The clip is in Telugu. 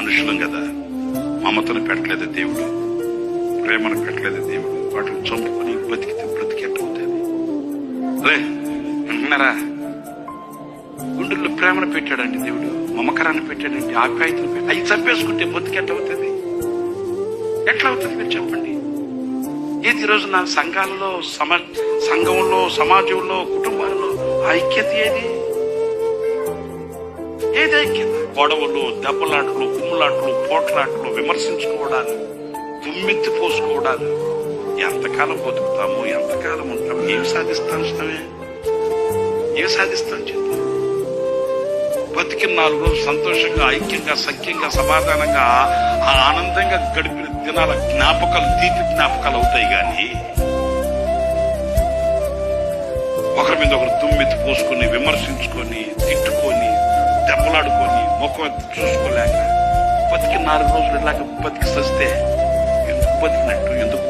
మనుషులం కదా, మమతను పెట్టలేదు దేవుడు, ప్రేమను పెట్టలేదు దేవుడు. వాటిని చంపుకొని బ్రతికితే బ్రతికెట్టవుతుంది. అదే అంటున్నారా? గుండెల్లో ప్రేమను పెట్టాడండి దేవుడు, మమకరాన్ని పెట్టాడండి, ఆప్యాయతను పెట్టి అవి చంపేసుకుంటే బతికెట్టవుతుంది. ఎట్లా అవుతుంది మీరు చెప్పండి? ఏది ఈరోజు నా సంఘాలలో, సంఘంలో, సమాజంలో, కుటుంబాలలో ఐక్యత ఏది? ఏది ఐక్యత? గొడవలు, దెబ్బలాటలు, కుమ్ములాటలు, పోట్లాటలు, విమర్శించుకోవడాలు, దుమ్మెత్తి పోసుకోవడాలు. ఎంతకాలం బతుకుతాము, ఎంతకాలం ఉంటాము? ఏం సాధిస్తాను ఇష్టమే? ఏం సాధిస్తాను చెప్పు? బతికిన 4 రోజులు సంతోషంగా, ఐక్యంగా, సఖ్యంగా, సమాధానంగా, ఆనందంగా గడిపిన దినాల జ్ఞాపకాలు తీపి జ్ఞాపకాలు అవుతాయి. కానీ ఒకరి మీద ఒకరు దుమ్మెత్తి పోసుకొని, విమర్శించుకొని, తిట్టుకొని, దెబ్బలాడుకొని, ముఖం చూసుకోలేక బతికి 4 రోజులు ఇలాగ బతికి సస్తే ఎందుకు బతికినట్టు? ఎందుకు